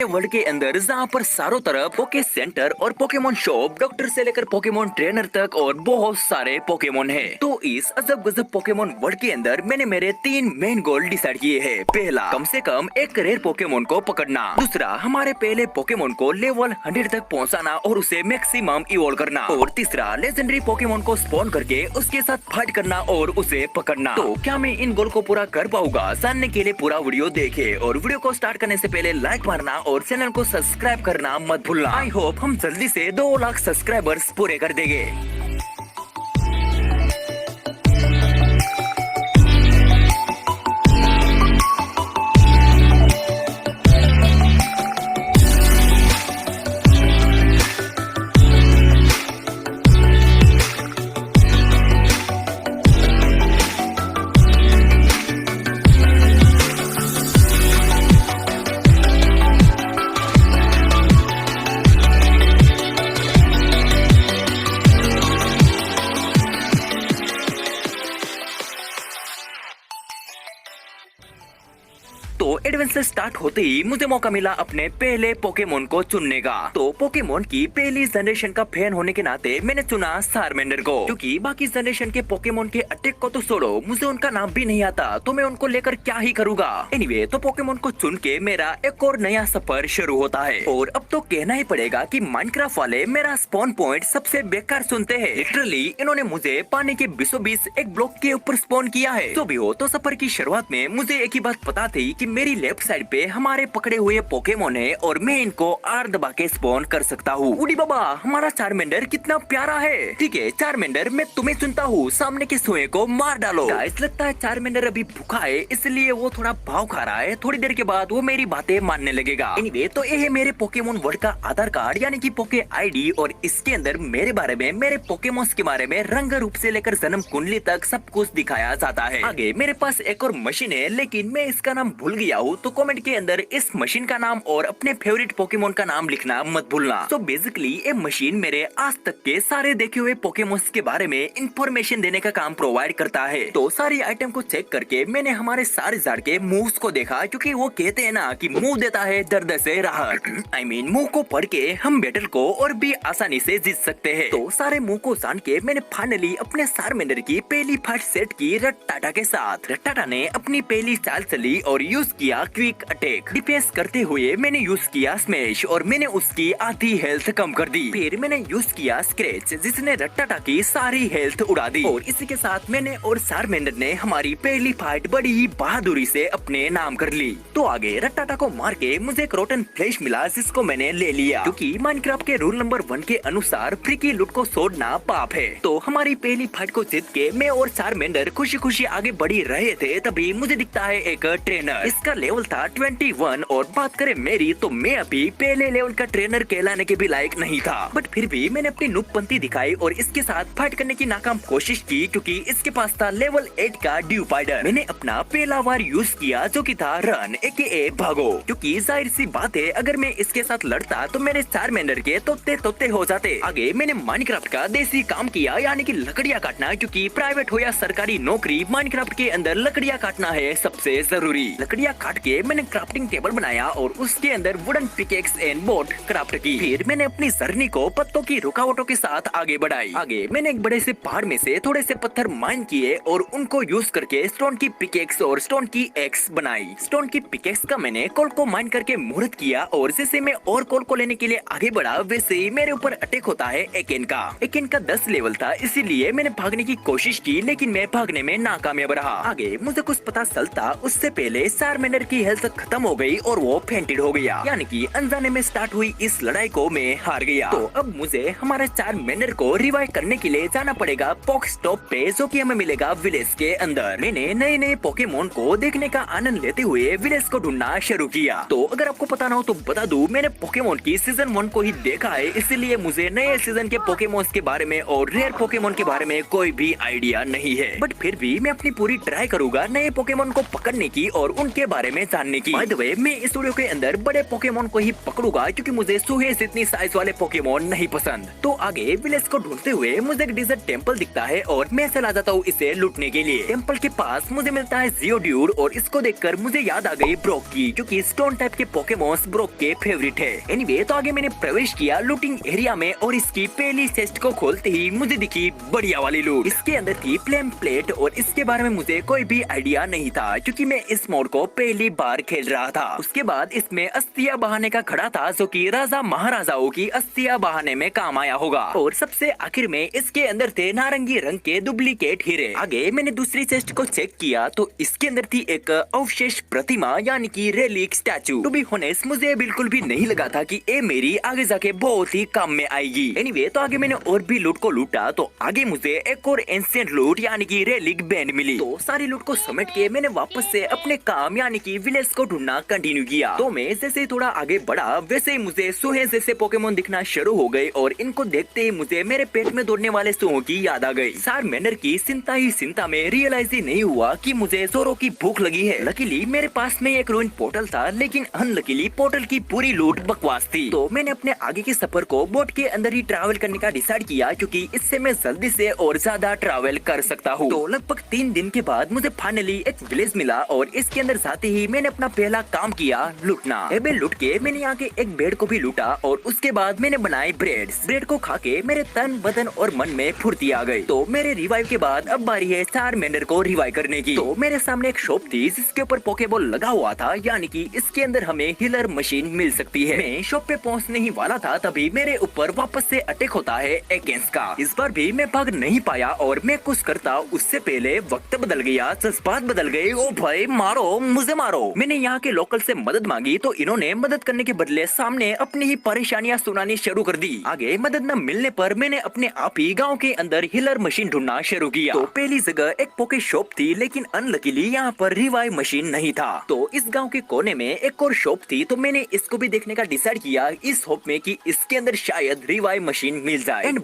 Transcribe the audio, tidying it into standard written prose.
World के अंदर जहाँ पर चारों तरफ पोके सेंटर और पोकेमोन शॉप, डॉक्टर से लेकर पोकेमोन ट्रेनर तक और बहुत सारे पोकेमोन हैं। तो इस अजब गजब पोकेमोन वर्ल्ड के अंदर मैंने मेरे 3 मेन गोल डिसाइड किए हैं। पहला, कम से कम एक रेयर पोकेमोन को पकड़ना। दूसरा, हमारे पहले पोकेमोन को लेवल 100 तक पहुँचाना और उसे मैक्सिमम इवॉल्व करना। और तीसरा, लेजेंडरी पोकेमोन को स्पॉन करके उसके साथ फाइट करना और उसे पकड़ना। तो क्या मैं इन गोल को पूरा कर पाऊंगा? जानने के लिए पूरा वीडियो देखे और वीडियो को स्टार्ट करने से पहले लाइक मारना और चैनल को सब्सक्राइब करना मत भूलना। आई होप हम जल्दी से 2 लाख सब्सक्राइबर्स पूरे कर देंगे। तो एडवेंचर स्टार्ट होते ही मुझे मौका मिला अपने पहले पोकेमोन को चुनने का। तो पोकेमोन की पहली जनरेशन का फैन होने के नाते मैंने चुना चारमेंडर को, क्योंकि बाकी जनरेशन के पोकेमोन के अटैक को तो छोड़ो, मुझे उनका नाम भी नहीं आता, तो मैं उनको लेकर क्या ही करूँगा। एनीवे, तो पोकेमोन को चुन के मेरा एक और नया सफर शुरू होता है। और अब तो कहना ही पड़ेगा कि माइनक्राफ्ट वाले मेरा स्पॉन पॉइंट सबसे बेकार सुनते हैं। लिटरली इन्होंने मुझे पानी के बीचों बीच एक ब्लॉक के ऊपर स्पॉन किया है। जो भी हो, तो सफर की शुरुआत में मुझे एक ही बात पता थी कि मेरी लेफ्ट साइड पे हमारे पकड़े हुए पोकेमोन है और मैं इनको आर दबा के स्पॉन कर सकता हूँ। उड़ी बाबा, हमारा चारमेंडर कितना प्यारा है। ठीक है चारमेंडर, मैं तुम्हें चुनता हूँ, सामने के सोए को मार डालो। गाइस, लगता है चारमेंडर अभी भूखा है, इसलिए वो थोड़ा भाव खा रहा है। थोड़ी देर के बाद वो मेरी बातें मानने लगेगा। एनीवे, तो ये है मेरे पोकेमोन वर्ल्ड का आधार कार्ड, यानी कि पोके आईडी। और इसके अंदर मेरे बारे में, मेरे पोकेमोन्स के बारे में रंग रूप से लेकर जन्म कुंडली तक सब कुछ दिखाया जाता है। आगे मेरे पास एक और मशीन है, लेकिन मैं इसका नाम भूल गया हूँ, तो कमेंट के अंदर इस मशीन का नाम और अपने फेवरेट पोकेमोन का नाम लिखना मत भूलना। तो बेसिकली ये मशीन मेरे आज तक के सारे देखे हुए पोकेमोन्स के बारे में इंफॉर्मेशन देने का काम प्रोवाइड करता है। तो सारी आइटम को चेक करके मैंने हमारे सारे जार के मूव्स को देखा, क्योंकि वो कहते हैं ना कि मुंह देता है दर्द से राहत। आई मीन, मुंह को पढ़ के हम बैटल को और भी आसानी से जीत सकते हैं। तो सारे मुंह को जान के मैंने फाइनली अपने चारमेंडर की पहली फाइट सेट की रट्टाटा के साथ। रट्टाटा ने अपनी पहली चाल चली और यूज किया क्विक अटैक। डिफेंस करते हुए मैंने यूज किया स्मैश और मैंने उसकी आधी हेल्थ कम कर दी। फिर मैंने यूज किया स्क्रैच, जिसने रट्टाटा की सारी हेल्थ उड़ा दी। और इसी के साथ मैंने और चारमेंडर ने हमारी पहली फाइट बड़ी ही बहादुरी से अपने नाम कर ली। तो आगे रट्टाटा को मार के मुझे एक रोटन फ्लैश मिला, जिसको मैंने ले लिया, क्योंकि माइनक्राफ्ट के रूल नंबर 1 के अनुसार फ्री की लूट को छोड़ना पाप है। तो हमारी पहली फाइट को जीत के मैं और चारमेंडर खुशी खुशी आगे बढ़ी रहे थे, तभी मुझे दिखता है एक ट्रेनर। इसका लेवल था 21 और बात करें मेरी, तो मैं अभी पहले लेवल का ट्रेनर कहलाने के भी लायक नहीं था। बट फिर भी मैंने अपनी नूबपंती दिखाई और इसके साथ फाइट करने की नाकाम कोशिश की, क्योंकि इसके पास था लेवल 8 का ड्यूपाइडर। मैंने अपना पहला वार यूज किया, जो कि था रन एके भागो, क्योंकि जाहिर सी बात है अगर मैं इसके साथ लड़ता तो मेरे चारमेंडर के तोते तोते हो जाते। आगे मैंने माइनक्राफ्ट का देसी काम किया, यानी कि लकड़ियाँ काटना, क्योंकि प्राइवेट हो या सरकारी नौकरी, माइनक्राफ्ट के अंदर लकड़ियाँ काटना है सबसे जरूरी। लकड़ियाँ काट के मैंने क्राफ्टिंग टेबल बनाया और उसके अंदर wooden pickaxe and boat craft की। फिर मैंने अपनी जर्नी को पत्तों की रुकावटों के साथ आगे बढ़ाई। आगे मैंने एक बड़े से पहाड़ में से थोड़े से पत्थर माइन किए और उनको यूज करके स्टोन की पिकेक्स और स्टोन की एक्स बनाई। स्टोन की पिकेक्स का मैंने कोल को माइन करके मुहूर्त किया, और जैसे मैं और कोल को लेने के लिए आगे बढ़ा, वैसे ही मेरे ऊपर अटैक होता है एकेन का। एकेन का 10 लेवल था, इसीलिए मैंने भागने की कोशिश की, लेकिन मैं भागने में नाकामयाब रहा। आगे मुझे कुछ पता चलता उससे पहले चारमेंडर की हेल्थ खत्म हो गई और वो फेंटेड हो गया, यानी कि अनजाने में स्टार्ट हुई इस लड़ाई को मैं हार गया। तो अब मुझे हमारे चारमेंडर को रिवाइव करने के लिए जाना पड़ेगा पॉक स्टॉप पे, जो कि हमें मिलेगा विलेज के अंदर। मैंने नए नए पोकेमोन को देखने का आनंद लेते हुए विलेज को ढूंढना शुरू किया। तो अगर आपको पता ना हो तो बता दूं, मैंने पोकेमोन की सीजन 1 को ही देखा है, इसलिए मुझे नए सीजन के पोकेमोन के बारे में और रेयर पोकेमोन के बारे में कोई भी आइडिया नहीं है। बट फिर भी मैं अपनी पूरी ट्राई करूंगा नए पोकेमोन को पकड़ने की और उनके बारे में पहचानने की। बाय द वे, मैं इस वीडियो के अंदर बड़े पोकेमोन को ही पकड़ूंगा क्योंकि मुझे सुहे जितनी साइज वाले पोकेमोन नहीं पसंद। तो आगे विलेज को ढूंढते हुए मुझे एक डिजर्ट टेम्पल दिखता है और मैं चला जाता हूँ इसे लूटने के लिए। टेम्पल के पास मुझे मिलता है जियोड्यूर और इसको देखकर मुझे याद आ गई ब्रोक की, क्योंकि स्टोन टाइप के पोकेमोन्स ब्रोक के फेवरेट है। एनीवे, तो आगे मैंने प्रवेश किया लूटिंग एरिया में और इसकी पहली चेस्ट को खोलते ही मुझे दिखी बढ़िया वाली लूट। इसके अंदर थी फ्लेम प्लेट और इसके बारे में मुझे कोई भी आइडिया नहीं था क्योंकि मैं इस मोड को पहली बार खेल रहा था। उसके बाद इसमें अस्थियां बहाने का खड़ा था जो कि राजा महाराजाओं की अस्थियां बहाने में काम आया होगा। और सबसे आखिर में इसके अंदर थे नारंगी रंग के डुप्लीकेट हीरे। आगे मैंने दूसरी चेस्ट को चेक किया तो इसके अंदर थी एक अवशेष प्रतिमा यानी कि relic statue. To be honest, मुझे बिल्कुल भी नहीं लगा था कि ये मेरी आगे जाके बहुत ही काम में आएगी। एनीवे, तो आगे मैंने और भी लूट को लूटा तो आगे मुझे एक और एंशिएंट लूट यानी कि रेलिक बैंड मिली। तो सारी लूट को समेट के मैंने वापस से अपने काम यानी कि विलेज को ढूंढना कंटिन्यू किया। तो मैं जैसे ही थोड़ा आगे बढ़ा वैसे ही मुझे सुहे जैसे पोकेमोन दिखना शुरू हो गए और इनको देखते ही मुझे मेरे पेट में दौड़ने वाले सुहों की याद आ गई। चारमेंडर की चिंता ही चिंता में रियलाइज ही नहीं हुआ कि मुझे जोरों की भूख लगी है। लकीली मेरे पास में एक रूइन पोर्टल था, लेकिन अनलकीली पोर्टल की पूरी लूट बकवास थी। तो मैंने अपने आगे के सफर को बोट के अंदर ही ट्रैवल करने का डिसाइड किया क्योंकि इससे मैं जल्दी से और ज्यादा ट्रैवल कर सकता हूँ। तो लगभग 3 दिन के बाद मुझे फाइनली एक विलेज मिला और इसके अंदर जाते ही मैंने अपना पहला काम किया लूटना। एबे लूट के मैंने यहाँ के एक बेड को भी लूटा और उसके बाद मैंने बनाए ब्रेड को खा के मेरे तन बदन और मन में फुर्ती आ गई। तो मेरे रिवाइव के बाद अब बारी है चारमेंडर को रिवाइव करने की। तो मेरे सामने एक शॉप थी जिसके ऊपर पोकेबॉल लगा हुआ था, यानी कि इसके अंदर हमें हीलर मशीन मिल सकती है। मैं शॉप पे पहुंचने ही वाला था तभी मेरे ऊपर वापस से अटैक होता है एकेंस का। इस बार भी मैं भाग नहीं पाया और मैं कुछ करता उससे पहले वक्त बदल गया, जज्बात बदल गए। ओ भाई मारो, मुझे मारो। मैंने यहाँ के लोकल से मदद मांगी तो इन्होंने मदद करने के बदले सामने अपनी ही परेशानियां सुनानी शुरू कर दी। आगे मदद न मिलने पर मैंने अपने आप ही गाँव के अंदर हीलर मशीन ढूंढना शुरू किया। तो पहली जगह एक पोके शॉप थी, लेकिन अनलकीली यहाँ पर रिवाइव मशीन नहीं था। तो इस गांव के कोने में एक और शॉप थी, तो मैंने इसको भी देखने का डिसाइड किया इस होप में कि इसके अंदर शायद रिवाइव मशीन मिल जाए। एंड